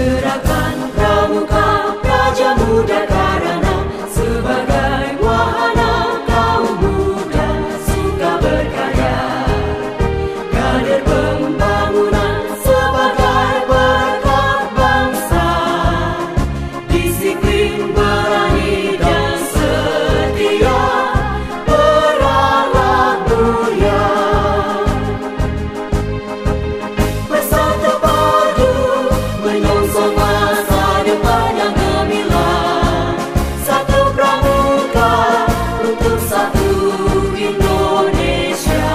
Gerakan Pramuka Praja Muda Karana sebagai wahana kaum muda suka berkarya. Kader pembangunan sebagai berkat bangsa, disiplin berani dan setia, berahlak mulia. Bersatu padu menyongsong masa depan yang gemilang. Satu pramuka untuk satu Indonesia.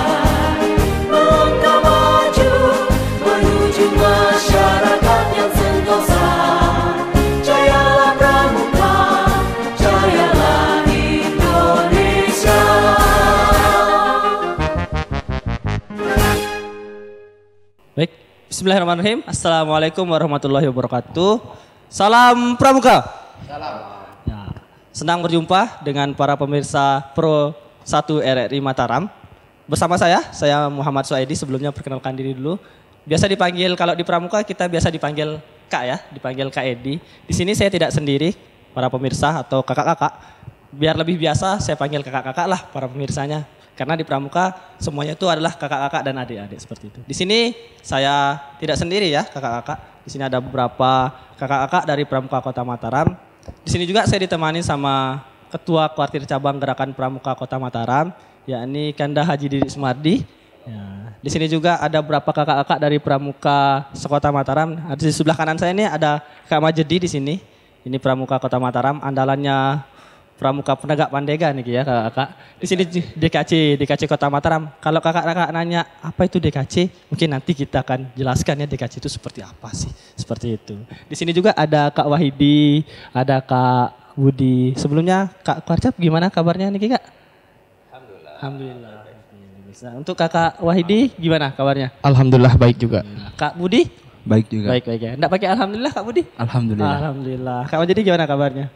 Melangkah maju menuju masyarakat yang sentosa. Jayalah pramuka, jayalah Indonesia. Baik, bismillahirrahmanirrahim. Assalamualaikum warahmatullahi wabarakatuh. Salam Pramuka. Ya, senang berjumpa dengan para pemirsa Pro 1 RRI Mataram. Bersama saya Muhammad Suaidi. Sebelumnya perkenalkan diri dulu. Biasa dipanggil, kalau di Pramuka kita biasa dipanggil Kak ya, dipanggil Kak Edi. Di sini saya tidak sendiri, para pemirsa atau kakak-kakak. Biar lebih biasa saya panggil kakak-kakak lah para pemirsanya. Karena di Pramuka semuanya itu adalah kakak-kakak dan adik-adik seperti itu. Di sini saya tidak sendiri ya kakak-kakak. Di sini ada beberapa kakak-kakak dari Pramuka Kota Mataram. Di sini juga saya ditemani sama Ketua Kuartir Cabang Gerakan Pramuka Kota Mataram, yakni Kanda Haji Didik Sumardi. Ya. Di sini juga ada beberapa kakak-kakak dari Pramuka Sekota Mataram. Di sebelah kanan saya ini ada Kak Majedi di sini. Ini Pramuka Kota Mataram, andalannya Pramuka Penegak Pandega nih ya kakak-kakak. Di sini DKC Kota Mataram. Kalau kakak-kakak nanya apa itu DKC, mungkin nanti kita akan jelaskan ya DKC itu seperti apa sih. Seperti itu. Di sini juga ada Kak Wahidi, ada Kak Budi. Sebelumnya Kak Kwarcap gimana kabarnya nih Kak? Alhamdulillah. Bisa. Untuk Kakak Wahidi gimana kabarnya? Alhamdulillah baik juga. Kak Budi? Baik juga. Baik ya. Enggak pakai alhamdulillah Kak Budi? Alhamdulillah. Alhamdulillah. Kak Majedi gimana kabarnya?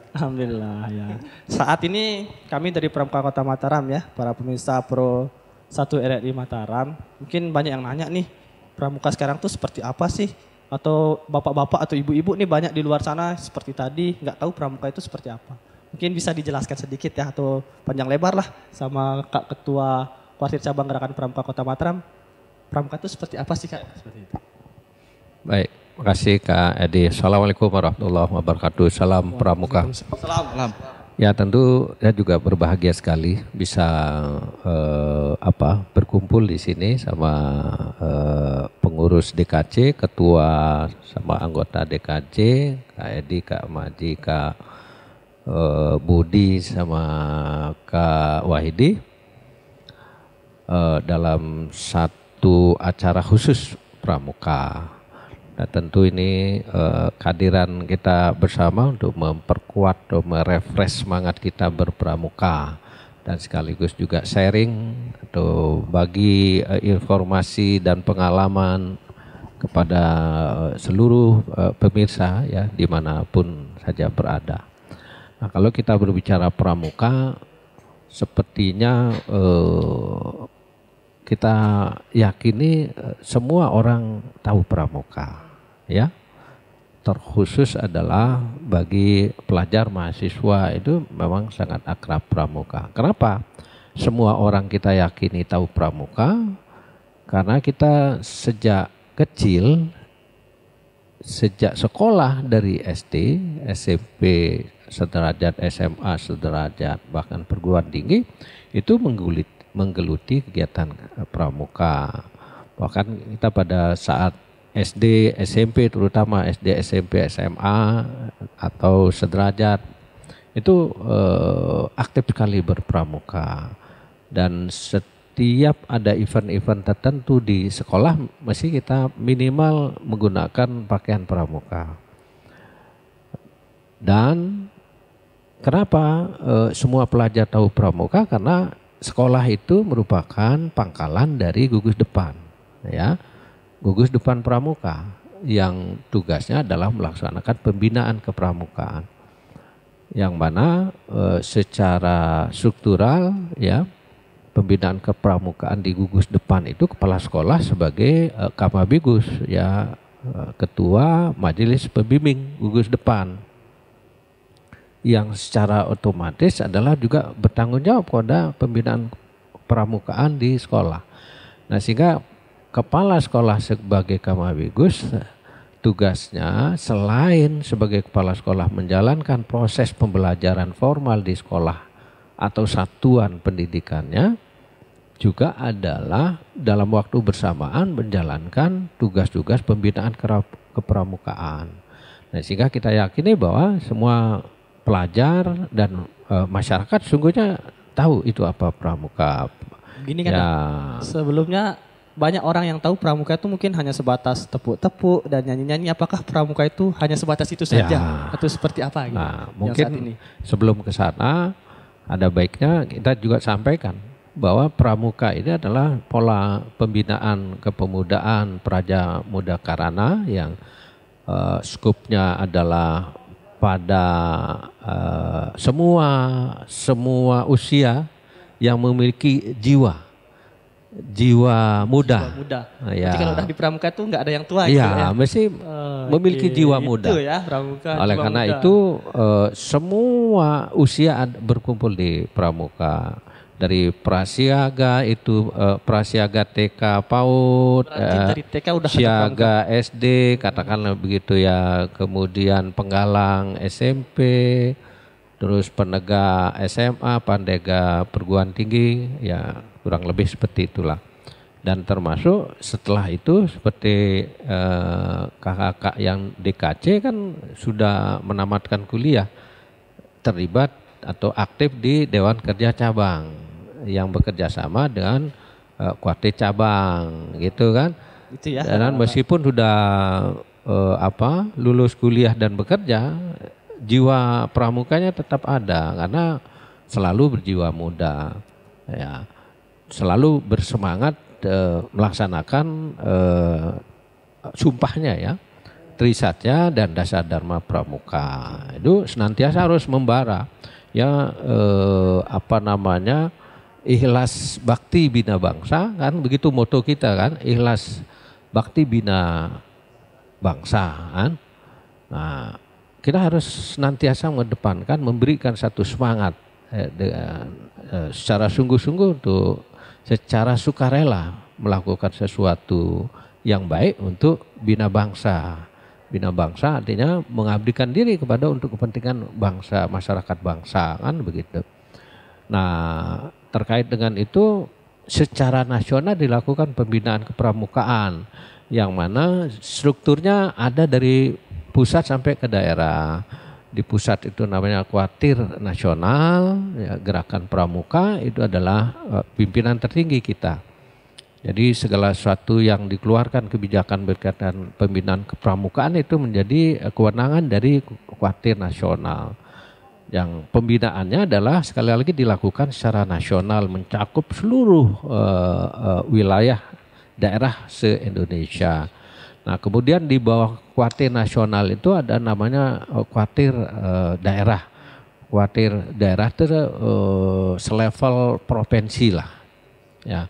Alhamdulillah ya. Saat ini kami dari Pramuka Kota Mataram ya, para pemirsa Pro 1 RRI Mataram. Mungkin banyak yang nanya nih, Pramuka sekarang tuh seperti apa sih? Atau bapak-bapak atau ibu-ibu nih banyak di luar sana seperti tadi, nggak tahu Pramuka itu seperti apa. Mungkin bisa dijelaskan sedikit ya atau panjang lebar lah sama Kak Ketua Kuartir Cabang Gerakan Pramuka Kota Mataram. Pramuka itu seperti apa sih Kak? Seperti itu. Baik, makasih Kak Edi. Assalamualaikum warahmatullahi wabarakatuh. Salam Pramuka. Salam. Ya tentu saya juga berbahagia sekali bisa berkumpul di sini sama pengurus DKC, ketua sama anggota DKC, Kak Edi, Kak Maji, Kak Budi sama Kak Wahidi dalam satu acara khusus Pramuka. Nah, tentu ini kehadiran kita bersama untuk memperkuat atau merefresh semangat kita berpramuka dan sekaligus juga sharing atau bagi informasi dan pengalaman kepada seluruh pemirsa ya dimanapun saja berada. Nah, kalau kita berbicara pramuka, sepertinya kita yakini semua orang tahu pramuka. Ya, terkhusus adalah bagi pelajar mahasiswa itu memang sangat akrab pramuka. Kenapa? Semua orang kita yakini tahu pramuka karena kita sejak kecil, sejak sekolah dari SD, SMP, sederajat SMA, sederajat bahkan perguruan tinggi itu menggeluti kegiatan pramuka. Bahkan kita pada saat SD, SMP terutama SD, SMP, SMA atau sederajat itu aktif sekali berpramuka dan setiap ada event-event tertentu di sekolah mesti kita minimal menggunakan pakaian pramuka. Dan kenapa semua pelajar tahu pramuka? Karena sekolah itu merupakan pangkalan dari gugus depan ya. Gugus Depan Pramuka yang tugasnya adalah melaksanakan pembinaan kepramukaan yang mana secara struktural ya pembinaan kepramukaan di gugus depan itu kepala sekolah sebagai Kamabigus ya ketua majelis pembimbing gugus depan, yang secara otomatis adalah juga bertanggung jawab pada pembinaan pramukaan di sekolah. Nah, sehingga kepala sekolah sebagai Kamawigus tugasnya selain sebagai kepala sekolah menjalankan proses pembelajaran formal di sekolah atau satuan pendidikannya, juga adalah dalam waktu bersamaan menjalankan tugas-tugas pembinaan kepramukaan. Nah, sehingga kita yakini bahwa semua pelajar dan masyarakat sungguhnya tahu itu apa pramuka. Gini kan, sebelumnya banyak orang yang tahu pramuka itu mungkin hanya sebatas tepuk-tepuk dan nyanyi-nyanyi. Apakah pramuka itu hanya sebatas itu saja atau seperti apa? Gitu, nah, mungkin sebelum ke sana ada baiknya kita juga sampaikan bahwa pramuka ini adalah pola pembinaan kepemudaan Praja Muda Karana yang skupnya adalah pada semua usia yang memiliki jiwa muda. Ya. Jadi kalau udah di pramuka itu nggak ada yang tua gitu ya. Mesti memiliki jiwa muda. Itu ya pramuka. Oleh karena itu semua usia berkumpul di pramuka. Dari prasiaga itu prasiaga TK PAUD, dari TK udah siaga SD katakanlah begitu ya, kemudian penggalang SMP, terus penegak SMA, pandega perguruan tinggi, ya kurang lebih seperti itulah. Dan termasuk setelah itu seperti kakak-kakak yang DKC kan sudah menamatkan kuliah, terlibat atau aktif di Dewan Kerja Cabang yang bekerja sama dengan Kuartir cabang gitu kan. Itu ya. Dan meskipun sudah lulus kuliah dan bekerja, jiwa pramukanya tetap ada karena selalu berjiwa muda, ya, selalu bersemangat melaksanakan sumpahnya ya, trisatya dan dasar dharma pramuka. Itu senantiasa harus membara ya, ikhlas bakti bina bangsa, kan begitu moto kita kan, ikhlas bakti bina bangsa kan. Nah, kita harus senantiasa mengedepankan, memberikan satu semangat secara sungguh-sungguh untuk secara sukarela melakukan sesuatu yang baik untuk bina bangsa. Bina bangsa artinya mengabdikan diri untuk kepentingan bangsa, masyarakat bangsa, kan begitu. Nah, terkait dengan itu secara nasional dilakukan pembinaan kepramukaan yang mana strukturnya ada dari pusat sampai ke daerah. Di pusat itu namanya Kuartir Nasional, ya, Gerakan Pramuka itu adalah pimpinan tertinggi kita. Jadi segala sesuatu yang dikeluarkan kebijakan berkaitan pembinaan kepramukaan itu menjadi kewenangan dari Kuartir Nasional. Yang pembinaannya adalah sekali lagi dilakukan secara nasional, mencakup seluruh wilayah daerah se-Indonesia. Nah, kemudian di bawah Kuartir Nasional itu ada namanya Kuartir Daerah. Kuartir Daerah itu selevel provinsi lah. Ya.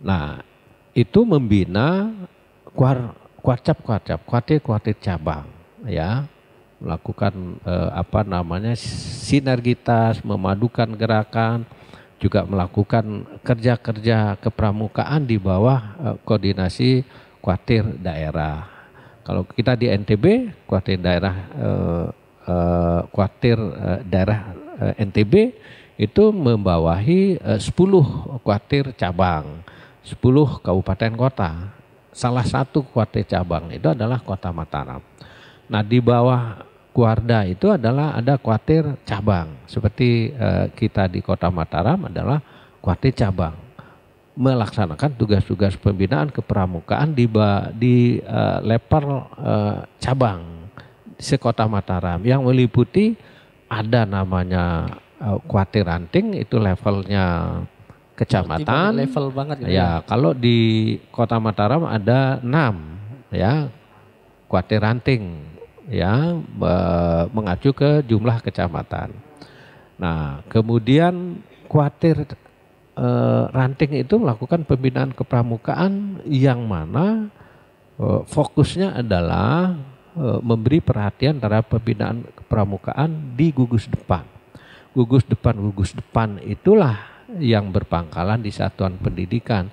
Nah, itu membina kuartir cabang, ya. Melakukan sinergitas, memadukan gerakan, juga melakukan kerja-kerja kepramukaan di bawah koordinasi kuartir daerah. Kalau kita di NTB, kuartir daerah NTB itu membawahi 10 kuartir cabang, 10 kabupaten kota. Salah satu kuartir cabang itu adalah Kota Mataram. Nah, di bawah Kuarda itu adalah ada kuartir cabang. Seperti kita di Kota Mataram adalah kuartir cabang. Melaksanakan tugas-tugas pembinaan kepramukaan di level cabang se-Kota Mataram yang meliputi ada namanya kuartir ranting, itu levelnya kecamatan. Level banget gitu ya. Kalau di Kota Mataram ada 6 ya kuartir ranting, ya, mengacu ke jumlah kecamatan. Nah, kemudian kuartir ranting itu melakukan pembinaan kepramukaan yang mana fokusnya adalah memberi perhatian terhadap pembinaan kepramukaan di gugus depan. Gugus depan itulah yang berpangkalan di satuan pendidikan.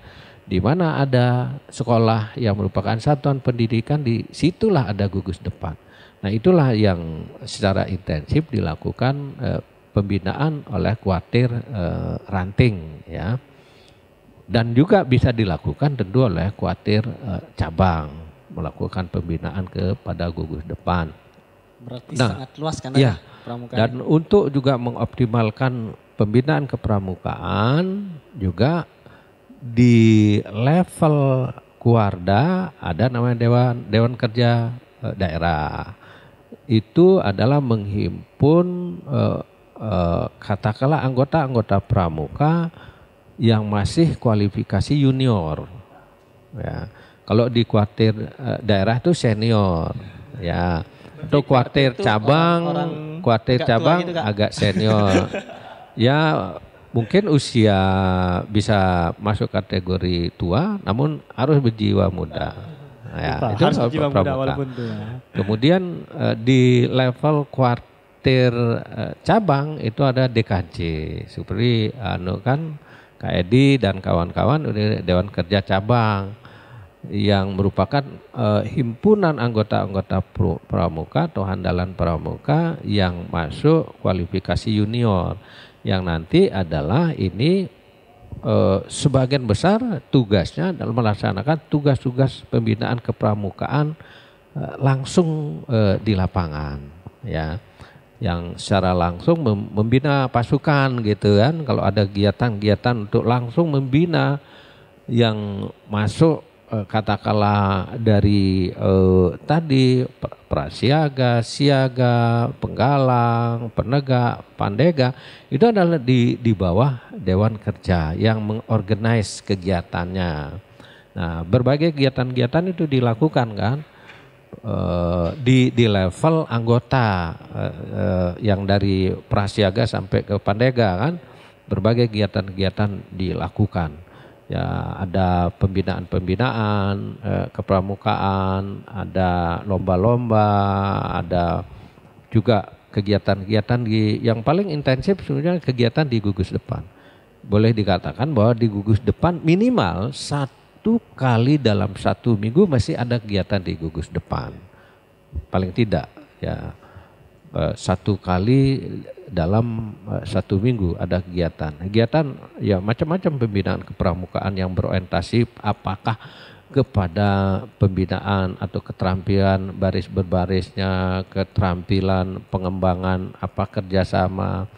Di mana ada sekolah yang merupakan satuan pendidikan, di situlah ada gugus depan. Nah, itulah yang secara intensif dilakukan pembinaan oleh kuartir ranting ya. Dan juga bisa dilakukan tentu oleh kuartir cabang melakukan pembinaan kepada gugus depan. Berarti sangat luas kan ya, pramuka. Dan untuk juga mengoptimalkan pembinaan kepramukaan juga di level Kuarda ada namanya Dewan Kerja Daerah. Itu adalah menghimpun katakanlah anggota-anggota pramuka yang masih kualifikasi junior. Ya. Kalau di kuartir daerah itu senior, ya. Untuk kuartir cabang, kuartir cabang gitu, agak senior. Ya. Mungkin usia bisa masuk kategori tua, namun harus berjiwa muda. Nah, ya, itu harus berjiwa muda walaupun tua. Kemudian di level kuartir cabang itu ada DKJ, seperti Kak Edi dan kawan-kawan Dewan Kerja Cabang yang merupakan himpunan anggota-anggota pramuka atau handalan pramuka yang masuk kualifikasi junior. Yang nanti adalah ini sebagian besar tugasnya dalam melaksanakan tugas-tugas pembinaan kepramukaan langsung di lapangan, ya, yang secara langsung membina pasukan gitu kan. Kalau ada kegiatan-kegiatan untuk langsung membina yang masuk katakanlah dari tadi prasiaga, siaga, penggalang, penegak, pandega, itu adalah di bawah Dewan Kerja yang mengorganize kegiatannya. Nah, berbagai kegiatan-kegiatan itu dilakukan kan di level anggota yang dari prasiaga sampai ke pandega kan, berbagai kegiatan-kegiatan dilakukan. Ya, ada pembinaan kepramukaan, ada lomba-lomba, ada juga kegiatan-kegiatan yang paling intensif sebenarnya kegiatan di gugus depan. Boleh dikatakan bahwa di gugus depan minimal 1 kali dalam 1 minggu masih ada kegiatan di gugus depan. Paling tidak ya 1 kali dalam 1 minggu ada kegiatan. Kegiatan ya macam-macam pembinaan kepramukaan yang berorientasi apakah kepada pembinaan atau keterampilan baris berbarisnya, keterampilan pengembangan kerjasama,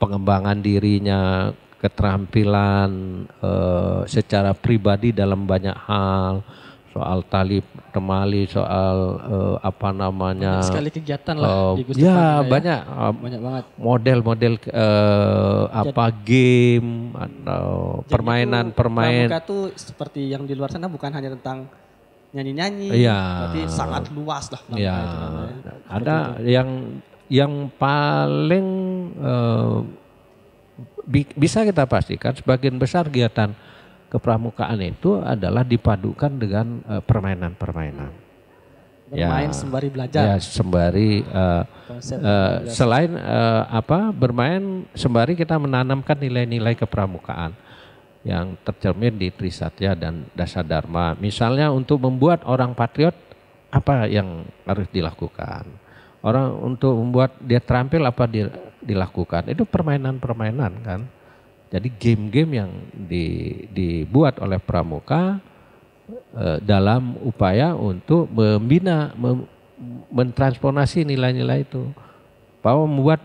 pengembangan dirinya, keterampilan secara pribadi dalam banyak hal. Soal tali temali, soal banyak sekali kegiatan lah di Gugus ya, Depan banyak banget model-model game atau permainan pramuka tuh seperti yang di luar sana bukan hanya tentang nyanyi-nyanyi, tapi sangat luas lah. Ya, ada yang paling bisa kita pastikan sebagian besar kegiatan kepramukaan itu adalah dipadukan dengan permainan-permainan. Bermain sembari belajar. Ya, sembari selain bermain sembari kita menanamkan nilai-nilai kepramukaan yang tercermin di Trisatya dan Dasadharma. Misalnya untuk membuat orang patriot apa yang harus dilakukan? Orang untuk membuat dia terampil apa dilakukan? Itu permainan-permainan kan. Jadi game-game yang dibuat oleh pramuka dalam upaya untuk membina, mentransformasi nilai-nilai itu. Bahwa membuat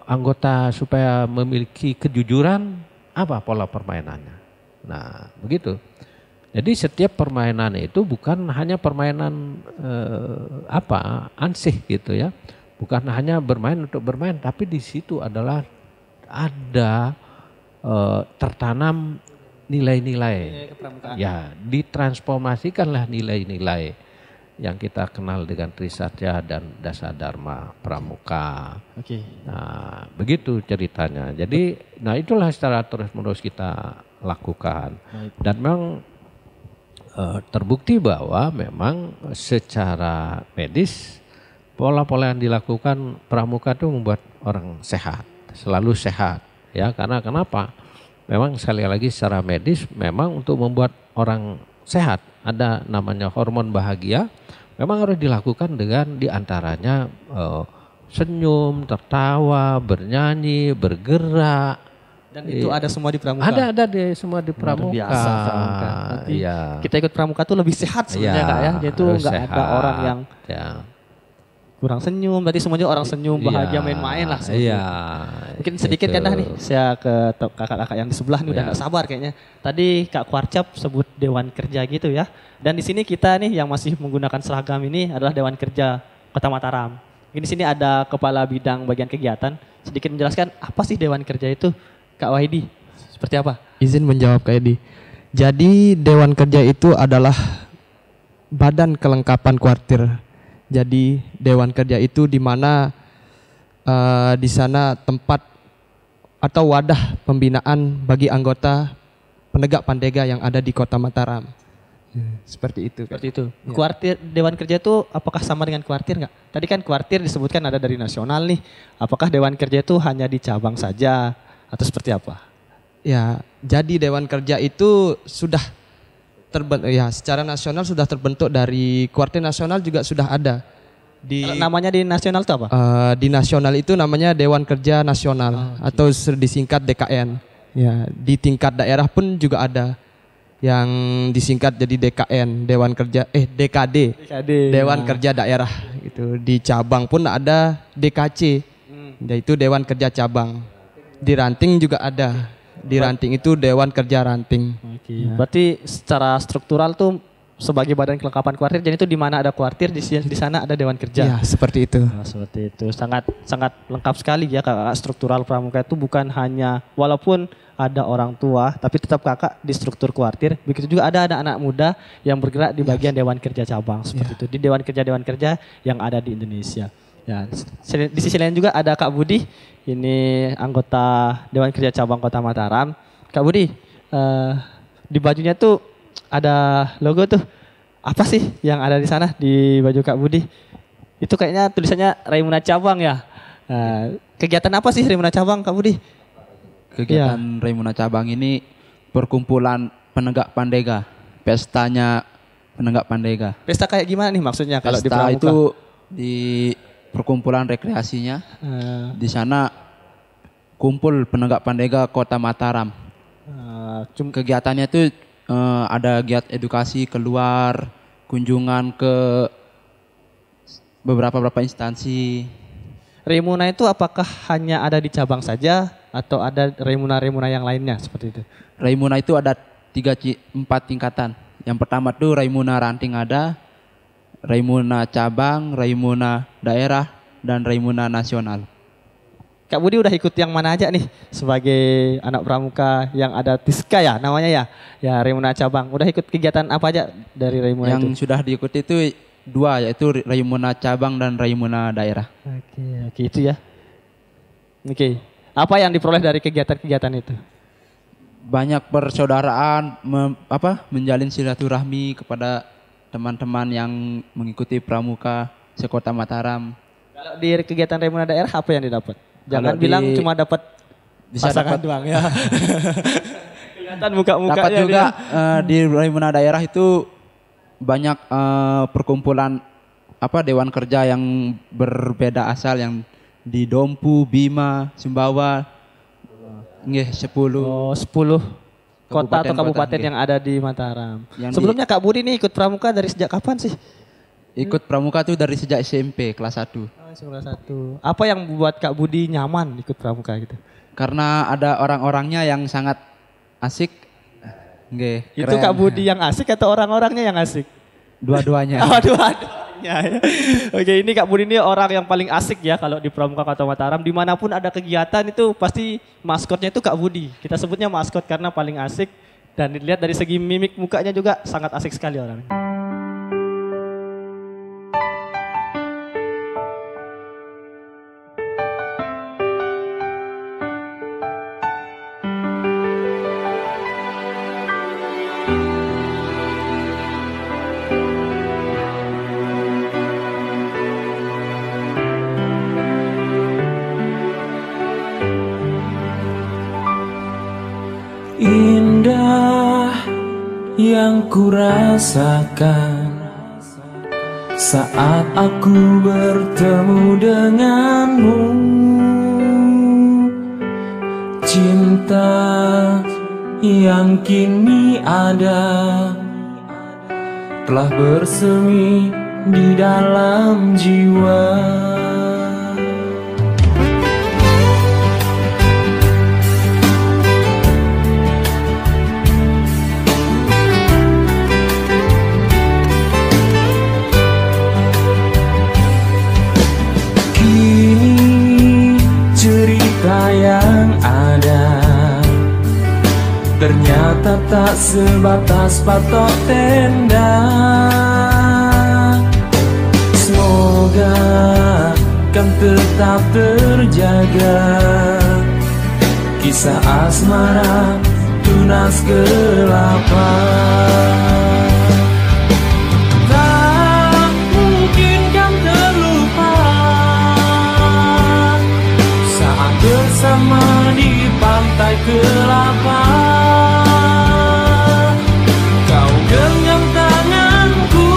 anggota supaya memiliki kejujuran, apa pola permainannya. Nah, begitu. Jadi setiap permainan itu bukan hanya permainan ansih gitu ya. Bukan hanya bermain untuk bermain, tapi di situ adalah ada tertanam nilai-nilai, ya ditransformasikanlah nilai-nilai yang kita kenal dengan Trisatya dan Dasadharma Pramuka. Oke. Nah, begitu ceritanya. Jadi, itulah secara terus-menerus kita lakukan. Dan memang terbukti bahwa memang secara medis pola-pola yang dilakukan pramuka itu membuat orang sehat, selalu sehat. Ya, karena kenapa? Memang sekali lagi secara medis memang untuk membuat orang sehat ada namanya hormon bahagia. Memang harus dilakukan dengan diantaranya senyum, tertawa, bernyanyi, bergerak. Dan itu ada semua di pramuka. Ada semua di pramuka. Luar biasa pramuka. Berarti Iya. kita ikut pramuka tuh lebih sehat sebenarnya Iya, Kak ya. Dia tuh harus nggak ada sehat. orang yang Ya. kurang senyum. Berarti semuanya orang senyum, bahagia, Iya, main-main lah. seperti Iya. itu. Mungkin sedikit Gitu. kan dah nih. Saya ke kakak-kakak yang di sebelah nih udah Iya. nggak sabar kayaknya. Tadi Kak Kwarcap sebut Dewan Kerja gitu ya. Dan di sini kita nih yang masih menggunakan seragam ini adalah Dewan Kerja Kota Mataram. Ini di sini ada kepala bidang bagian kegiatan. Sedikit menjelaskan apa sih Dewan Kerja itu, Kak Wahidi? Seperti apa? Izin menjawab Kak Edi. Jadi Dewan Kerja itu adalah badan kelengkapan kuartir. Jadi Dewan Kerja itu di mana di sana tempat atau wadah pembinaan bagi anggota penegak pandega yang ada di Kota Mataram. Seperti itu. Kak. Seperti itu. Ya. Kuartir Dewan Kerja itu apakah sama dengan kuartir nggak? Tadi kan kuartir disebutkan ada dari nasional nih. Apakah Dewan Kerja itu hanya di cabang saja atau seperti apa? Ya, jadi Dewan Kerja itu sudah terbentuk ya secara nasional sudah terbentuk dari kuartir nasional juga sudah ada. Di Kalau namanya di nasional itu apa? di nasional itu namanya Dewan Kerja Nasional atau disingkat DKN. Ya, di tingkat daerah pun juga ada yang disingkat jadi DKN, Dewan Kerja DKD, Dewan Kerja Daerah gitu. Di cabang pun ada DKC, yaitu Dewan Kerja Cabang. Di ranting juga ada. Di ranting itu Dewan Kerja Ranting. Oke. Berarti secara struktural tuh sebagai badan kelengkapan kuartir, jadi itu di mana ada kuartir di sana ada Dewan Kerja. Ya, seperti itu. Nah, seperti itu sangat lengkap sekali ya kakak. Struktural pramuka itu bukan hanya walaupun ada orang tua tapi tetap kakak di struktur kuartir. Begitu juga ada anak muda yang bergerak di bagian Dewan Kerja cabang seperti itu di Dewan Kerja yang ada di Indonesia. Ya, di sisi lain juga ada Kak Budi, ini anggota Dewan Kerja Cabang Kota Mataram. Kak Budi, di bajunya tuh ada logo tuh. Apa sih yang ada di sana di baju Kak Budi? Itu kayaknya tulisannya Raimuna Cabang ya. Kegiatan apa sih Raimuna Cabang Kak Budi? Kegiatan Raimuna Cabang ini perkumpulan penegak pandega. Pestanya penegak pandega. Pesta kayak gimana nih maksudnya kalau di Pesta pramuka? itu di perkumpulan rekreasinya. Di sana kumpul penegak pandega Kota Mataram. Kegiatannya itu ada giat edukasi keluar, kunjungan ke beberapa instansi. Raimuna itu apakah hanya ada di cabang saja atau ada Raimuna yang lainnya seperti itu? Raimuna itu ada 4 tingkatan. Yang pertama tuh Raimuna Ranting ada, Raimuna Cabang, Raimuna Daerah, dan Raimuna Nasional. Kak Budi udah ikut yang mana aja nih sebagai anak pramuka yang ada Tiska ya namanya ya? Ya Raimuna Cabang. Udah ikut kegiatan apa aja dari Raimuna Yang itu? sudah diikuti itu 2 yaitu Raimuna Cabang dan Raimuna Daerah. Oke itu ya. Oke. Apa yang diperoleh dari kegiatan-kegiatan itu? Banyak persaudaraan, menjalin silaturahmi kepada teman-teman yang mengikuti pramuka sekota Mataram. Kalau di kegiatan Raimuna Daerah apa yang didapat? Jangan Kalau bilang cuma dapat bisa pasangan dapat doang ya. Kelihatan muka-mukanya. dapat juga dia. di Raimuna Daerah itu banyak perkumpulan dewan kerja yang berbeda asal yang di Dompu, Bima, Sumbawa, 10. Oh 10 kota atau kabupaten nggih. yang ada di Mataram. Yang Sebelumnya Kak Budi nih ikut pramuka dari sejak kapan sih? Ikut pramuka tuh dari sejak SMP kelas 1. Kelas 1. Apa yang membuat Kak Budi nyaman ikut pramuka gitu? Karena ada orang-orangnya yang sangat asik. Nggih, Itu keren. Kak Budi yang asik atau orang-orangnya yang asik? Dua-duanya. Dua-duanya ya. Oke, ini Kak Budi ini orang yang paling asik ya kalau di Pramuka Kota Mataram. Dimanapun ada kegiatan itu pasti maskotnya itu Kak Budi. Kita sebutnya maskot karena paling asik dan dilihat dari segi mimik mukanya juga sangat asik sekali orangnya. ku rasakan saat aku bertemu denganmu. Cinta yang kini ada telah bersemi di dalam jiwa. Kini cerita yang ada ternyata tak sebatas patok tenda. Semoga kan tetap terjaga kisah asmara tunas gelapa. Tak mungkin kan terlupa saat bersama di pantai kelapa. Kau genggam tanganku,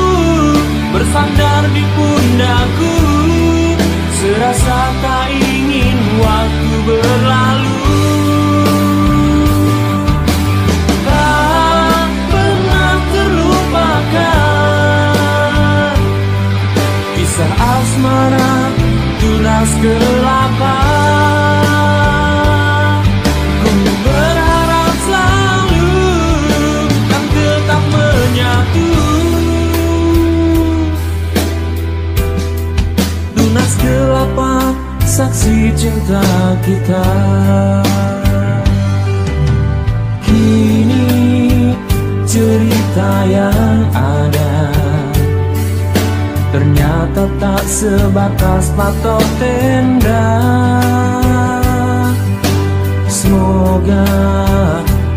bersandar di pundakku, serasa tak ingin waktu berlalu. Tak pernah terlupakan kisah asmara tunas kelapa. Ku berharap selalu kan tetap menyatu. Tunas kelapa saksi cinta kita. Kini cerita yang ada ternyata tak sebatas patok tenda. Semoga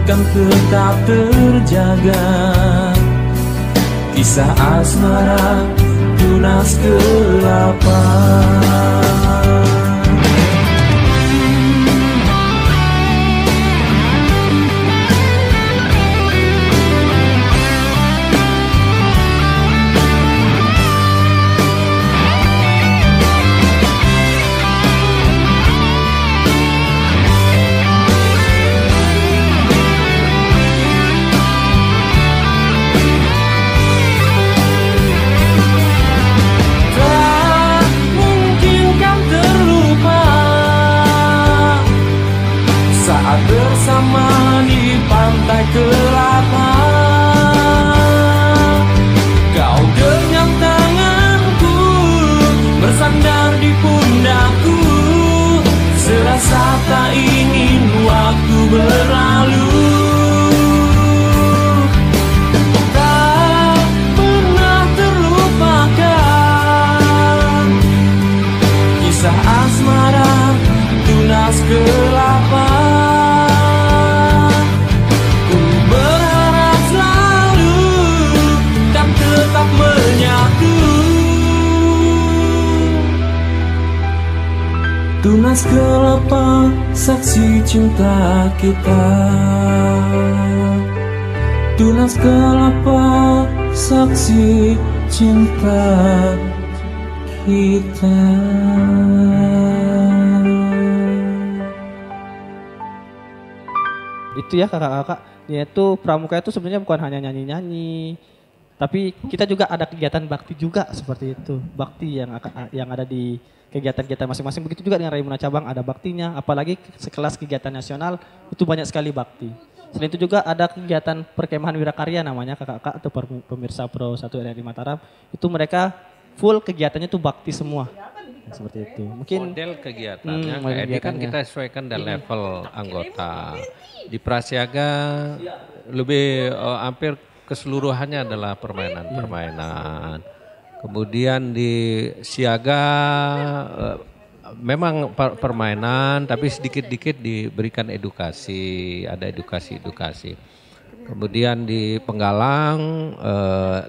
kan tetap terjaga kisah asmara tunas kelapa. Bersama di pantai kelapa, kau genggam tanganku, bersandar di pundakku, serasa tak ingin waktu berlalu. Tak pernah terlupakan kisah asmara tunas kelapa. Tunas kelapa saksi cinta kita. Tunas kelapa saksi cinta kita. Itu ya kakak-kakak, yaitu pramuka itu sebenarnya bukan hanya nyanyi-nyanyi, tapi kita juga ada kegiatan bakti juga seperti itu. Bakti yang ada di kegiatan-kegiatan masing-masing. Begitu juga dengan Raimuna Cabang ada baktinya, apalagi sekelas kegiatan nasional itu banyak sekali bakti. Selain itu juga ada kegiatan perkemahan wirakarya namanya kakak-kakak atau pemirsa Pro 1 RRI Mataram. Itu mereka full kegiatannya itu bakti semua. Seperti itu. Mungkin model kegiatannya kayak ini kan kita sesuaikan dengan level anggota. Di Prasiaga lebih hampir keseluruhannya adalah permainan-permainan. Kemudian di Siaga memang permainan tapi sedikit-sedikit diberikan edukasi, ada edukasi-edukasi. Kemudian di Penggalang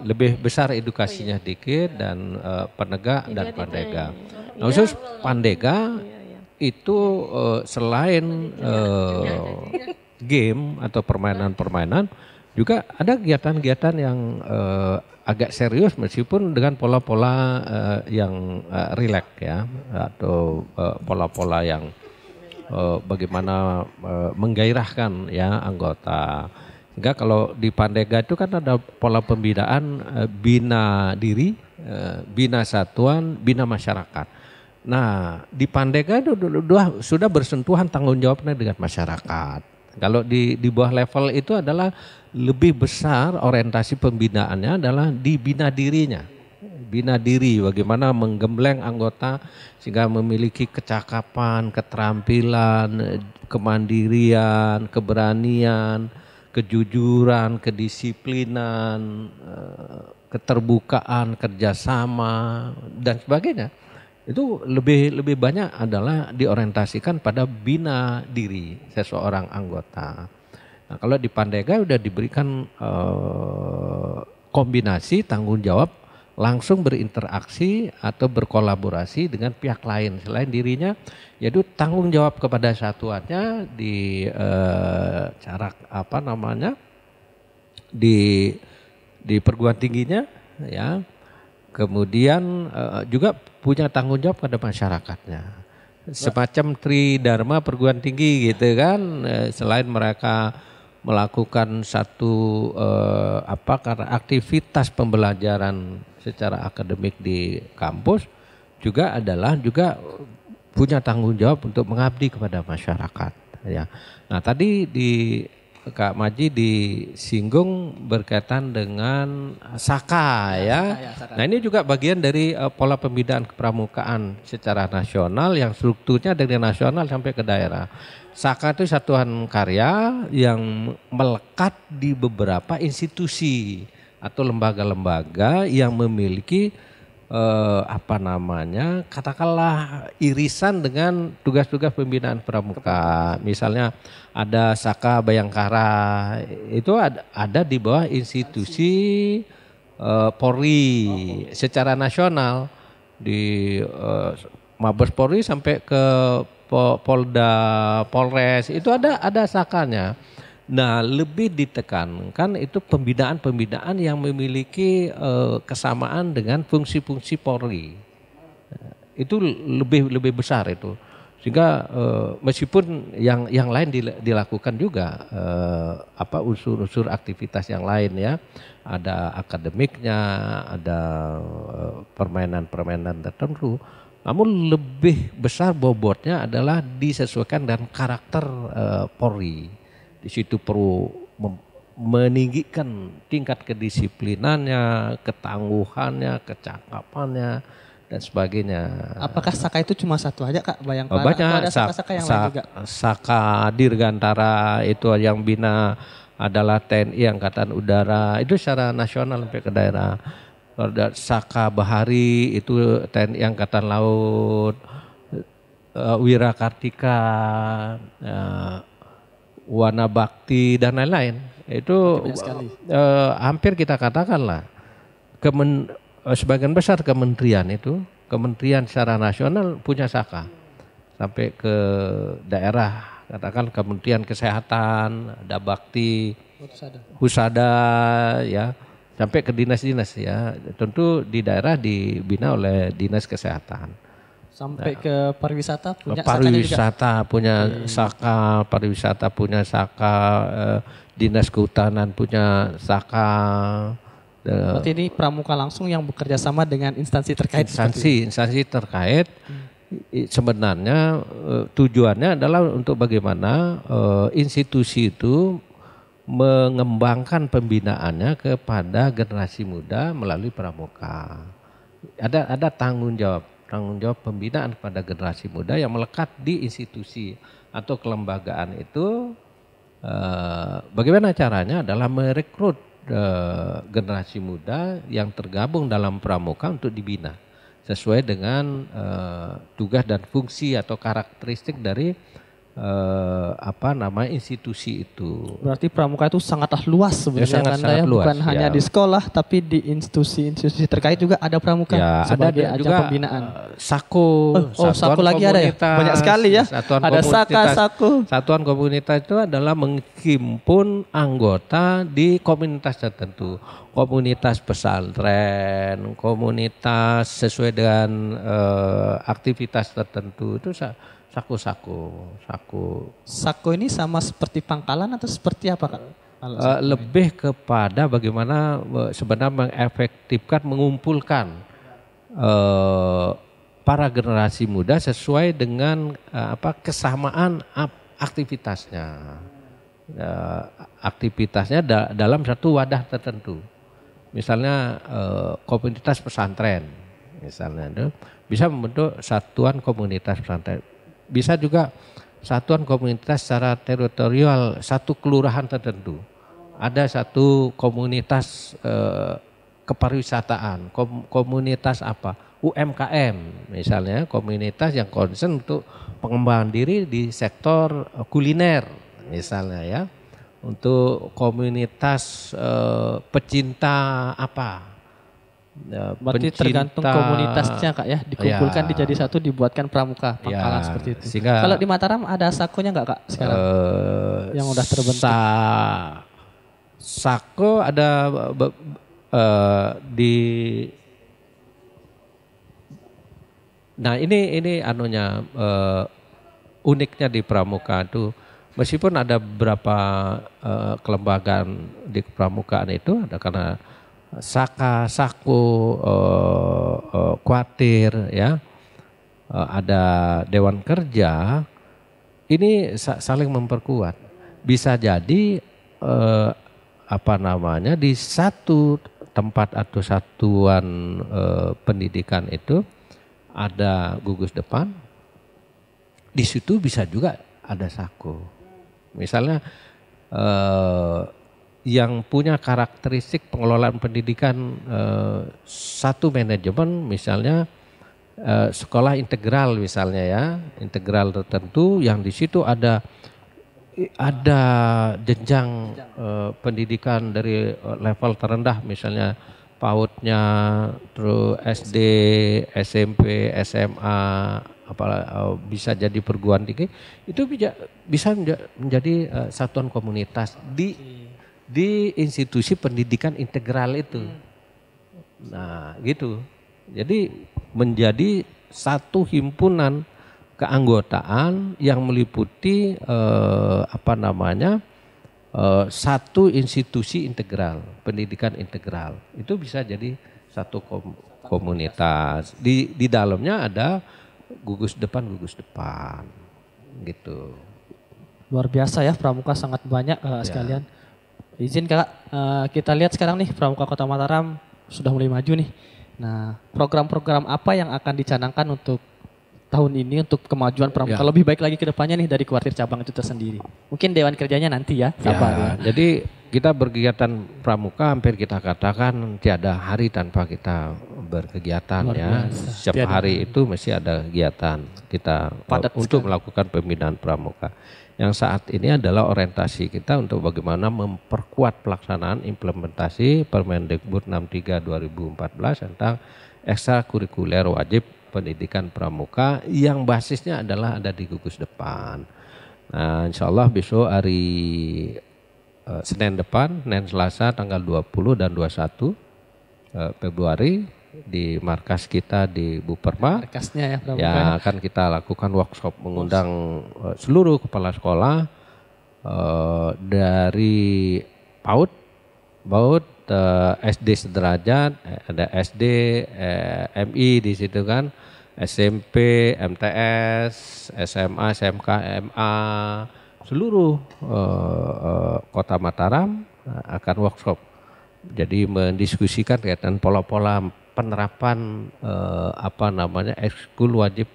lebih besar edukasinya dikit dan Penegak dan Pandega. Nah, khusus Pandega itu selain game atau permainan-permainan Juga ada kegiatan-kegiatan yang agak serius meskipun dengan pola-pola yang rileks ya, atau pola-pola yang bagaimana menggairahkan ya anggota. Sehingga kalau di Pandega itu kan ada pola pembinaan bina diri, bina satuan, bina masyarakat. Nah di Pandega itu sudah bersentuhan tanggung jawabnya dengan masyarakat. Kalau di bawah level itu adalah lebih besar orientasi pembinaannya adalah di bina dirinya. Bina diri, bagaimana menggembleng anggota sehingga memiliki kecakapan, keterampilan, kemandirian, keberanian, kejujuran, kedisiplinan, keterbukaan, kerjasama dan sebagainya. Itu lebih banyak adalah diorientasikan pada bina diri seseorang anggota. Nah, kalau di Pandega udah diberikan kombinasi tanggung jawab langsung berinteraksi atau berkolaborasi dengan pihak lain selain dirinya, yaitu tanggung jawab kepada satuannya di cara di perguruan tingginya ya. Kemudian juga punya tanggung jawab pada masyarakatnya. Semacam tridharma perguruan tinggi gitu kan. Selain mereka melakukan satu aktivitas pembelajaran secara akademik di kampus, juga punya tanggung jawab untuk mengabdi kepada masyarakat ya. Nah, tadi Kak Maji disinggung berkaitan dengan Saka ya. Nah ini juga bagian dari pola pembinaan kepramukaan secara nasional yang strukturnya dari nasional sampai ke daerah. Saka itu satuan karya yang melekat di beberapa institusi atau lembaga-lembaga yang memiliki katakanlah irisan dengan tugas-tugas pembinaan pramuka. Misalnya ada Saka Bayangkara, itu ada di bawah institusi Polri secara nasional, di Mabes Polri sampai ke Polda, Polres, itu ada Sakanya. Nah, lebih ditekankan itu pembinaan yang memiliki kesamaan dengan fungsi-fungsi Polri. Itu lebih besar itu. Sehingga meskipun yang lain dilakukan juga unsur-unsur aktivitas yang lain ya. Ada akademiknya, ada permainan-permainan tertentu. Namun lebih besar bobotnya adalah disesuaikan dengan karakter Polri. Di situ perlu meninggikan tingkat kedisiplinannya, ketangguhannya, kecakapannya dan sebagainya. Apakah Saka itu cuma satu aja Kak Bayangkara? Banyak. Atau ada Saka-Saka yang lain juga? Saka Dirgantara itu yang bina adalah TNI Angkatan Udara, itu secara nasional sampai ke daerah. Saka Bahari itu TNI Angkatan Laut, Wirakartika, Wana Bakti dan lain-lain. Itu hampir kita katakanlah sebagian besar kementerian secara nasional punya Saka. Sampai ke daerah, katakan Kementerian Kesehatan, ada Bakti, Husada ya, sampai ke dinas-dinas ya. Tentu di daerah dibina oleh Dinas Kesehatan. Sampai ke pariwisata punya pariwisata punya Saka, pariwisata punya Saka, Dinas Kehutanan punya Saka. Berarti ini pramuka langsung yang bekerja sama dengan instansi terkait. Instansi terkait sebenarnya tujuannya adalah untuk bagaimana institusi itu mengembangkan pembinaannya kepada generasi muda melalui pramuka. Ada tanggung jawab pembinaan kepada generasi muda yang melekat di institusi atau kelembagaan itu. Bagaimana caranya adalah merekrut generasi muda yang tergabung dalam pramuka untuk dibina sesuai dengan tugas dan fungsi atau karakteristik dari institusi itu. Berarti pramuka itu sangatlah luas sebenarnya sangat, kan sangat ya, luas, bukan hanya ya. di sekolah tapi di institusi-institusi terkait juga ada pramuka Ya, sebagai ada ajang juga pembinaan. Sako, Sako lagi ada ya? komunitas, Banyak sekali ya. Satuan Ada Saka, komunitas. Sako. Satuan komunitas itu adalah menghimpun anggota di komunitas tertentu. Komunitas pesantren, komunitas sesuai dengan aktivitas tertentu itu Sako. Sako ini sama seperti pangkalan atau seperti apa Kak? Lebih kepada bagaimana sebenarnya mengefektifkan, mengumpulkan para generasi muda sesuai dengan kesamaan aktivitasnya. Aktivitasnya dalam satu wadah tertentu. Misalnya komunitas pesantren, misalnya itu bisa membentuk satuan komunitas pesantren. Bisa juga satuan komunitas secara teritorial satu kelurahan tertentu. Ada satu komunitas kepariwisataan, komunitas apa? UMKM misalnya, komunitas yang concern untuk pengembangan diri di sektor kuliner misalnya ya. Untuk komunitas pecinta apa? Berarti tergantung komunitasnya Kak ya, dikumpulkan dijadi satu, dibuatkan pramuka pangkalan seperti itu. Sehingga, kalau di Mataram ada sakonya nggak Kak sekarang? Yang udah terbentuk. Sako ada di. Nah ini anunya uniknya di pramuka itu, meskipun ada beberapa kelembagaan di pramukaan itu ada karena Saka, Sako, Kuatir, ya, ada Dewan Kerja, ini saling memperkuat. Bisa jadi di satu tempat atau satuan pendidikan itu ada gugus depan, di situ bisa juga ada Sako. Misalnya yang punya karakteristik pengelolaan pendidikan satu manajemen, misalnya sekolah integral misalnya ya, integral tertentu yang di situ ada jenjang pendidikan dari level terendah misalnya PAUD-nya, terus SD, SMP, SMA, bisa jadi perguruan tinggi, itu bisa menjadi satuan komunitas di institusi pendidikan integral itu. Nah gitu. Jadi menjadi satu himpunan keanggotaan yang meliputi satu institusi integral, pendidikan integral. Itu bisa jadi satu komunitas. Di dalamnya ada gugus depan gitu. Luar biasa ya, pramuka sangat banyak sekalian. Izin Kak, kita lihat sekarang nih Pramuka Kota Mataram sudah mulai maju nih. Nah, program-program apa yang akan dicanangkan untuk tahun ini untuk kemajuan pramuka lebih baik lagi ke depannya nih dari kuartir cabang itu tersendiri? Mungkin Dewan Kerjanya nanti ya, sabar ya. Jadi kita berkegiatan pramuka hampir kita katakan tiada hari tanpa kita berkegiatan ya. Setiap hari itu mesti ada kegiatan kita untuk melakukan pembinaan pramuka. Yang saat ini adalah orientasi kita untuk bagaimana memperkuat pelaksanaan implementasi Permendikbud 63 2014 tentang ekstrakurikuler wajib pendidikan pramuka yang basisnya adalah ada di gugus depan. Nah, insya Allah besok hari Senin depan, Senin Selasa tanggal 20 dan 21 Februari di markas kita di Buperma. Markasnya ya pramuka. Ya akan kita lakukan workshop mengundang seluruh kepala sekolah dari PAUD, SD sederajat, ada SD, MI di situ kan, SMP, MTS, SMA, SMK, MA, seluruh Kota Mataram akan workshop. Jadi mendiskusikan kaitan pola-pola penerapan ekskul wajib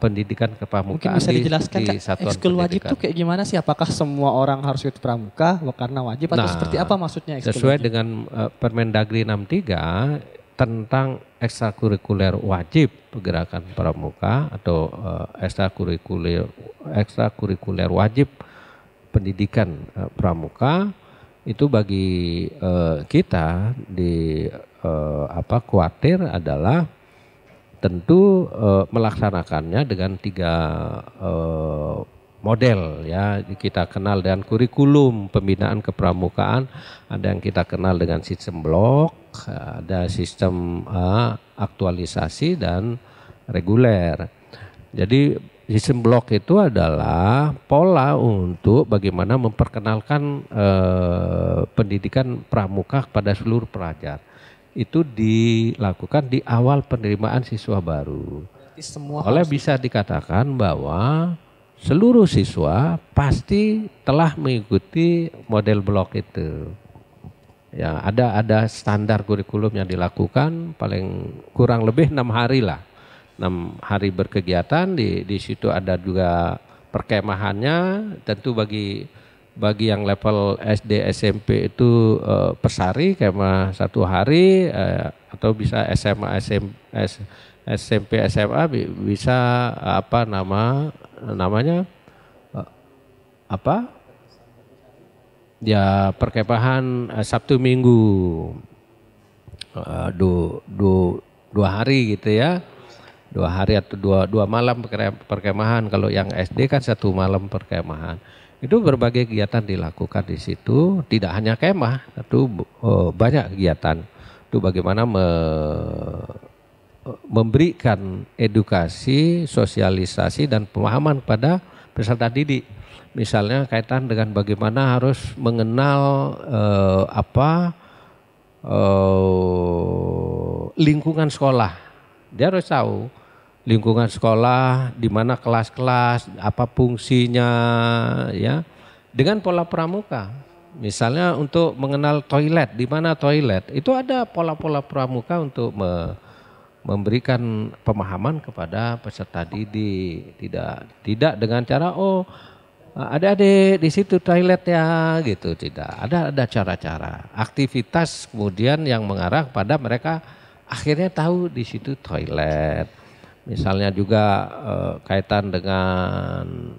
pendidikan kepramukaan. Mungkin bisa dijelaskan di satuan ekskul wajib pendidikan. itu kayak gimana sih? Apakah semua orang harus ikut pramuka karena wajib atau seperti apa maksudnya ekskul sesuai wajib? dengan Permendagri 63 tentang ekstrakurikuler wajib gerakan pramuka atau ekstrakurikuler wajib pendidikan pramuka itu bagi kita di Kuartir adalah tentu melaksanakannya dengan 3 model ya, kita kenal dengan kurikulum pembinaan kepramukaan, ada yang kita kenal dengan sistem blok, ada sistem aktualisasi dan reguler. Jadi sistem blok itu adalah pola untuk bagaimana memperkenalkan pendidikan pramuka kepada seluruh pelajar. Itu dilakukan di awal penerimaan siswa baru. Oleh bisa dikatakan bahwa seluruh siswa pasti telah mengikuti model blok itu. Ya, ada standar kurikulum yang dilakukan paling kurang lebih 6 hari lah. 6 hari berkegiatan, di situ ada juga perkemahannya. Tentu bagi yang level SD SMP itu pesari kemah 1 hari, atau bisa SMA SMP SMA bisa namanya ya perkemahan Sabtu Minggu 2 hari gitu ya, 2 hari atau 2 malam perkemahan. Kalau yang SD kan 1 malam perkemahan. Itu berbagai kegiatan dilakukan di situ, tidak hanya kemah, itu banyak kegiatan. Itu bagaimana memberikan edukasi, sosialisasi dan pemahaman pada peserta didik. Misalnya kaitan dengan bagaimana harus mengenal lingkungan sekolah. Dia harus tahu lingkungan sekolah, di mana kelas-kelas, apa fungsinya ya. Dengan pola pramuka. Misalnya untuk mengenal toilet, di mana toilet. Itu ada pola-pola pramuka untuk memberikan pemahaman kepada peserta didik, tidak dengan cara adik-adik di situ toilet ya gitu, tidak. Ada cara-cara aktivitas kemudian yang mengarah pada mereka akhirnya tahu di situ toilet. Misalnya juga kaitan dengan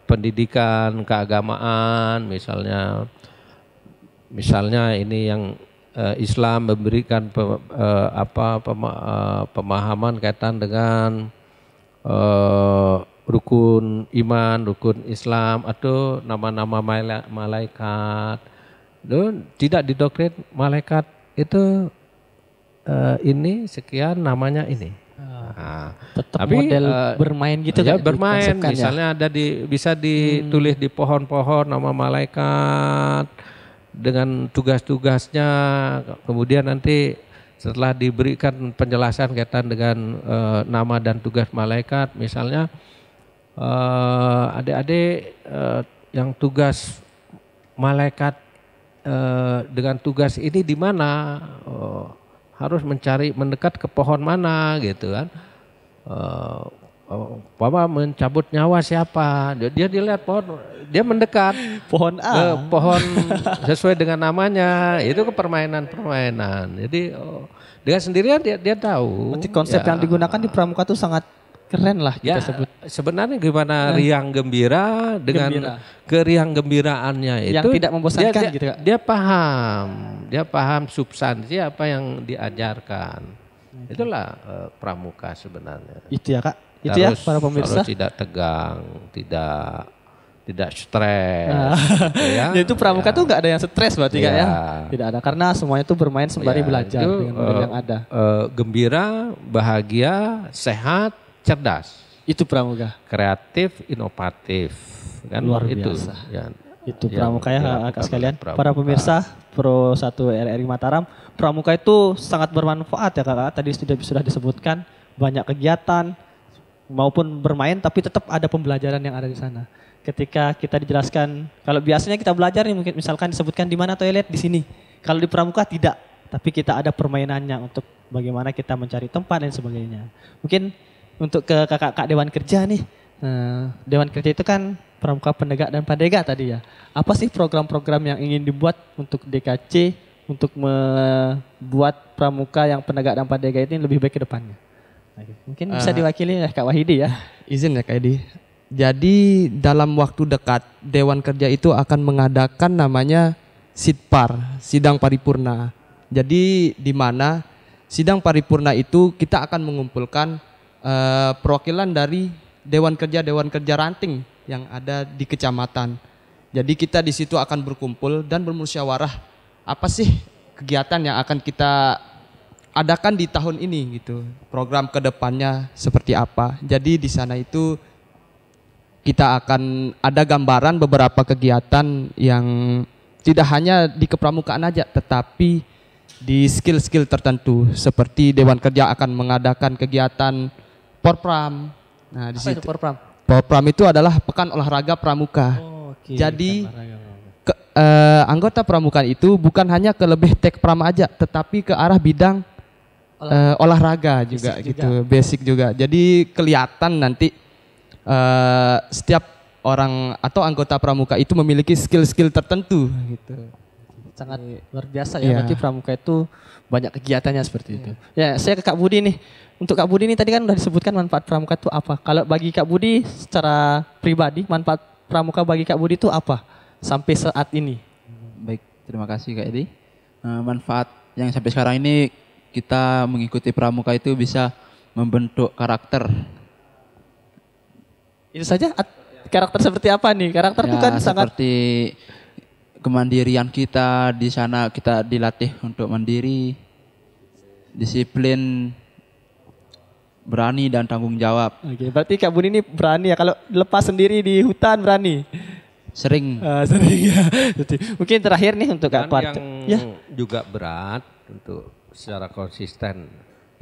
pendidikan keagamaan, misalnya ini yang Islam memberikan pemahaman kaitan dengan rukun iman, rukun Islam atau nama-nama malaikat. Tidak didoktrin malaikat itu ini sekian namanya ini. Tetap tapi model bermain gitu ya, bermain misalnya ya? Bisa ditulis di pohon-pohon nama malaikat dengan tugas-tugasnya, kemudian nanti setelah diberikan penjelasan kaitan dengan nama dan tugas malaikat, misalnya adik-adik yang tugas malaikat dengan tugas ini di mana, harus mendekat ke pohon mana gitu kan. Bapak mencabut nyawa siapa? Dia dilihat pohon, dia mendekat pohon A, pohon sesuai dengan namanya. Itu ke permainan. Jadi dengan sendirian dia tahu. Berarti konsep yang digunakan di pramuka itu sangat keren lah kita sebut. Sebenarnya gimana riang gembira dengan keriang gembiraannya itu yang tidak membosankan gitu Kak. Dia paham substansi apa yang diajarkan. Itulah pramuka sebenarnya. Itu ya Kak. Itu ya para pemirsa. Harus tidak tegang, tidak stres. Gitu ya. Itu pramuka tuh nggak ada yang stres berarti Kak ya. Tidak ada, karena semuanya tuh bermain sembari belajar itu, dengan model yang ada. Gembira, bahagia, sehat, cerdas. Itu pramuka. Kreatif, inovatif. Kan luar biasa. Itu pramuka ya Kak sekalian. Pramuka. Para pemirsa Pro 1 RRI Mataram, pramuka itu sangat bermanfaat ya Kak. Tadi sudah disebutkan banyak kegiatan maupun bermain, tapi tetap ada pembelajaran yang ada di sana. Ketika kita dijelaskan, kalau biasanya kita belajar nih mungkin misalkan disebutkan di mana toilet di sini. Kalau di pramuka tidak, tapi kita ada permainannya untuk bagaimana kita mencari tempat dan sebagainya. Mungkin untuk ke kakak-kakak Dewan Kerja nih. Dewan Kerja itu kan pramuka penegak dan padega tadi ya. Apa sih program-program yang ingin dibuat untuk DKC untuk membuat pramuka yang penegak dan pandega ini lebih baik ke depannya? Mungkin bisa diwakili oleh Kak Wahidi ya. Izin ya Kak Edi. Jadi dalam waktu dekat Dewan Kerja itu akan mengadakan namanya Sidpar, sidang paripurna. Jadi di mana sidang paripurna itu kita akan mengumpulkan perwakilan dari Dewan Kerja Ranting yang ada di kecamatan. Jadi kita di situ akan berkumpul dan bermusyawarah apa sih kegiatan yang akan kita adakan di tahun ini gitu. Program kedepannya seperti apa. Jadi di sana itu kita akan ada gambaran beberapa kegiatan yang tidak hanya di kepramukaan aja, tetapi di skill-skill tertentu. Seperti Dewan Kerja akan mengadakan kegiatan Porpram. Nah, di situ Porpram? Porpram itu adalah Pekan Olahraga Pramuka. Jadi anggota pramuka itu bukan hanya ke lebih tekpram aja, tetapi ke arah bidang olahraga juga gitu, basic juga. Jadi kelihatan nanti setiap orang atau anggota pramuka itu memiliki skill-skill tertentu gitu. Sangat luar biasa ya, berarti pramuka itu banyak kegiatannya seperti itu. Ya, saya ke Kak Budi nih. Untuk Kak Budi ini tadi kan udah disebutkan manfaat pramuka itu apa. Kalau bagi Kak Budi secara pribadi, manfaat pramuka bagi Kak Budi itu apa sampai saat ini? Baik, terima kasih Kak Edi. Manfaat yang sampai sekarang ini kita mengikuti pramuka itu bisa membentuk karakter. Itu saja? Karakter seperti apa nih? Karakter itu kan sangat seperti kemandirian kita, di sana kita dilatih untuk mandiri, disiplin, berani dan tanggung jawab. Oke, berarti Kak Budi ini berani ya, kalau lepas sendiri di hutan berani? Sering. Sering ya. Mungkin terakhir nih untuk Kak Part. Yang juga berat untuk secara konsisten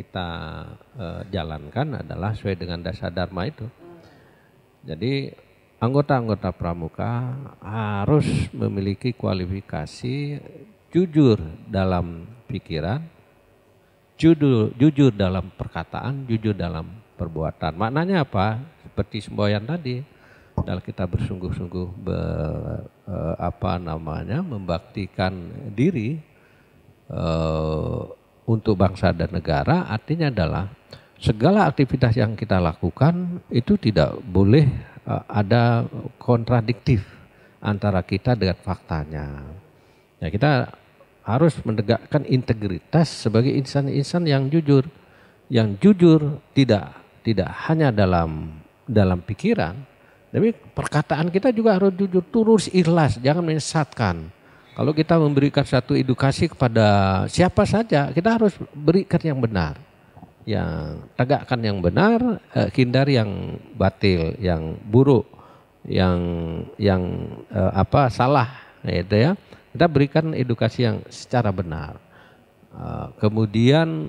kita jalankan adalah sesuai dengan dasar dharma itu. Jadi anggota-anggota pramuka harus memiliki kualifikasi jujur dalam pikiran, jujur dalam perkataan, jujur dalam perbuatan. Maknanya apa? Seperti semboyan tadi, dalam kita bersungguh-sungguh membaktikan diri untuk bangsa dan negara, artinya adalah segala aktivitas yang kita lakukan itu tidak boleh ada kontradiktif antara kita dengan faktanya. Ya, kita harus menegakkan integritas sebagai insan-insan yang jujur. Yang jujur tidak hanya dalam pikiran, tapi perkataan kita juga harus jujur, tulus, ikhlas, jangan menyesatkan. Kalau kita memberikan satu edukasi kepada siapa saja, kita harus berikan yang benar. Yang tegakkan yang benar, hindari yang batil, yang buruk, yang salah, gitu ya. Kita berikan edukasi yang secara benar. Kemudian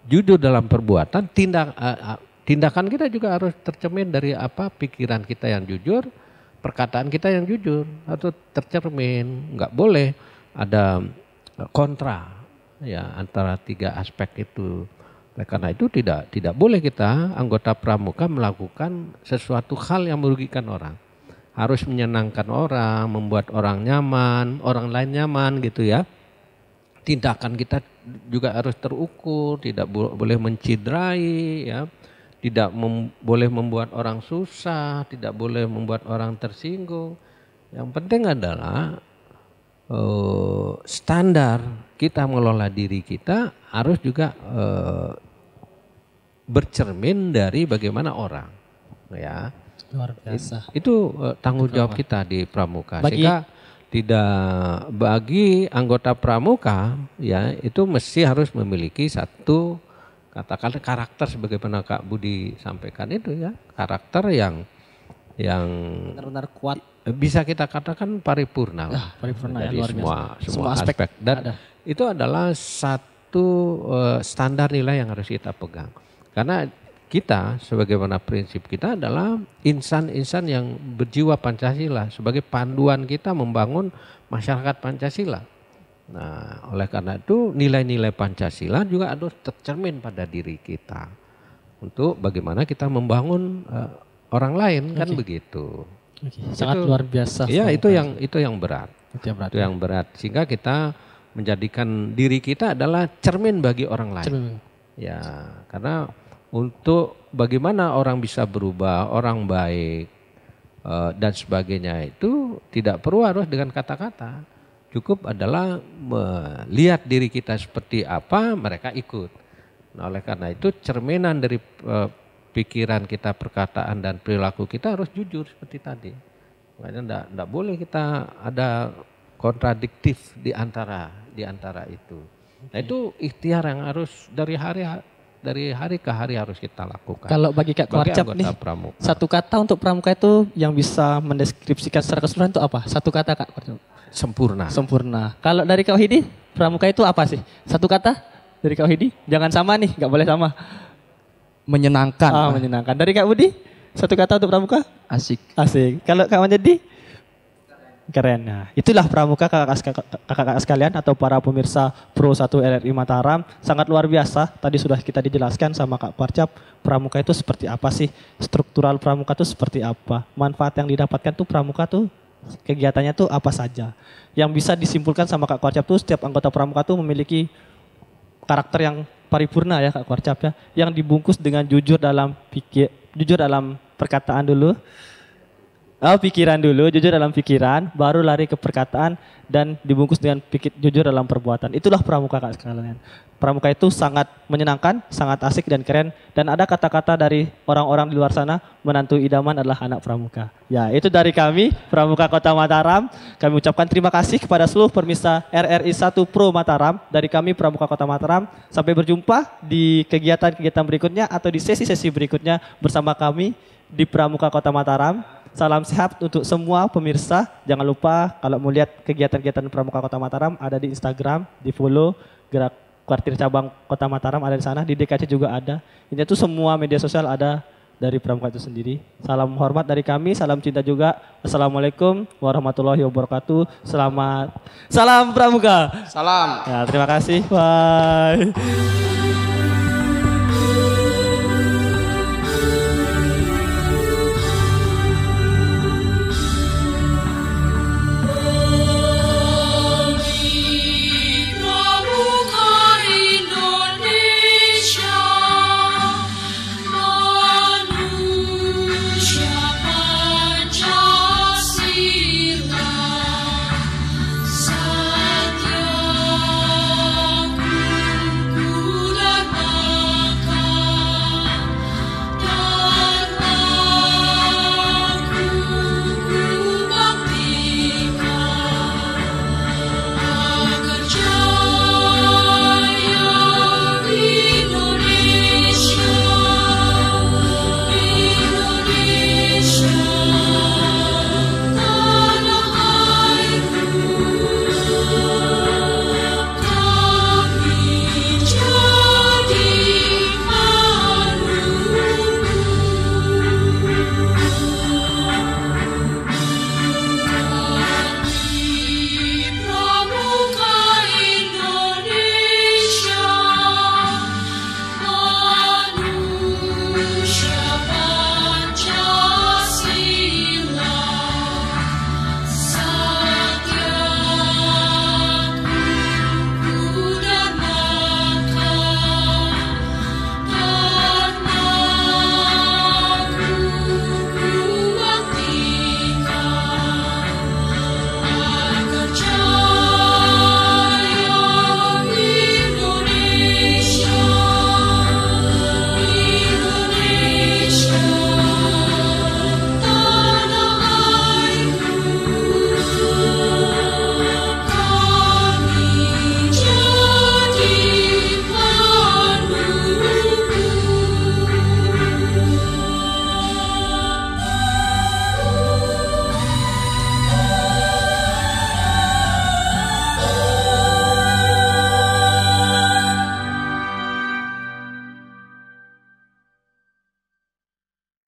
jujur dalam perbuatan, tindakan kita juga harus tercermin dari pikiran kita yang jujur, perkataan kita yang jujur atau tercermin. Nggak boleh ada kontra ya antara tiga aspek itu. Karena itu tidak boleh kita anggota pramuka melakukan sesuatu hal yang merugikan orang. Harus menyenangkan orang, membuat orang nyaman, orang lain nyaman gitu ya. Tindakan kita juga harus terukur, tidak boleh menciderai ya. Tidak boleh membuat orang susah, tidak boleh membuat orang tersinggung. Yang penting adalah standar kita mengelola diri kita harus juga bercermin dari bagaimana orang, ya. Luar biasa. Itu tanggung jawab kita di pramuka. Sehingga tidak bagi anggota pramuka, ya itu mesti harus memiliki satu katakanlah karakter sebagaimana Kak Budi sampaikan itu ya, karakter yang benar-benar kuat. Bisa kita katakan paripurna lah. Paripurna dari ya, semua aspek. Dan itu adalah satu standar nilai yang harus kita pegang. Karena kita sebagaimana prinsip kita adalah insan-insan yang berjiwa Pancasila sebagai panduan kita membangun masyarakat Pancasila. Nah, oleh karena itu nilai-nilai Pancasila juga harus tercermin pada diri kita untuk bagaimana kita membangun orang lain kan begitu. Sangat luar biasa. Iya, itu yang berat. Itu yang berat sehingga kita menjadikan diri kita adalah cermin bagi orang lain. Ya, karena untuk bagaimana orang bisa berubah, orang baik dan sebagainya itu tidak perlu harus dengan kata-kata. Cukup adalah melihat diri kita seperti apa, mereka ikut. Nah, oleh karena itu cerminan dari pikiran kita, perkataan dan perilaku kita harus jujur seperti tadi. Makanya enggak boleh kita ada kontradiktif di antara itu. Nah, itu ikhtiar yang harus dari hari ke hari harus kita lakukan. Kalau bagi Kak Kwarcap nih, pramuka. satu kata untuk pramuka itu yang bisa mendeskripsikan secara keseluruhan itu apa? Satu kata Kak Kwarcap. Sempurna. Sempurna. Kalau dari Kak Wahidi, pramuka itu apa sih? Satu kata dari Kak Wahidi? Jangan sama nih, nggak boleh sama. Menyenangkan. Menyenangkan. Dari Kak Budi, satu kata untuk pramuka? Asik. Asik. Kalau Kak Manjadi? Keren. Nah, itulah pramuka kakak-kakak sekalian atau para pemirsa Pro 1 RRI Mataram. Sangat luar biasa. Tadi sudah kita dijelaskan sama Kak Kwarcap, pramuka itu seperti apa sih? Struktural pramuka itu seperti apa? Manfaat yang didapatkan tuh pramuka tuh kegiatannya tuh apa saja? Yang bisa disimpulkan sama Kak Kwarcap tuh setiap anggota pramuka tuh memiliki karakter yang paripurna ya Kak Kwarcap ya, yang dibungkus dengan jujur dalam perkataan dulu, pikiran dulu, jujur dalam pikiran, baru lari ke perkataan dan dibungkus dengan jujur dalam perbuatan. Itulah pramuka Kak sekalian. Pramuka itu sangat menyenangkan, sangat asik dan keren, dan ada kata-kata dari orang-orang di luar sana, menantu idaman adalah anak pramuka. Ya, itu dari kami Pramuka Kota Mataram. Kami ucapkan terima kasih kepada seluruh pemirsa RRI 1 Pro Mataram. Dari kami Pramuka Kota Mataram, sampai berjumpa di kegiatan-kegiatan berikutnya atau di sesi-sesi berikutnya bersama kami di Pramuka Kota Mataram. Salam sehat untuk semua pemirsa. Jangan lupa kalau mau lihat kegiatan-kegiatan Pramuka Kota Mataram ada di Instagram, di follow Gerak Kuartir Cabang Kota Mataram ada di sana, di DKC juga ada. Ini tuh semua media sosial ada dari Pramuka itu sendiri. Salam hormat dari kami, salam cinta juga. Assalamualaikum warahmatullahi wabarakatuh. Salam Pramuka. Salam. Ya, terima kasih. Bye.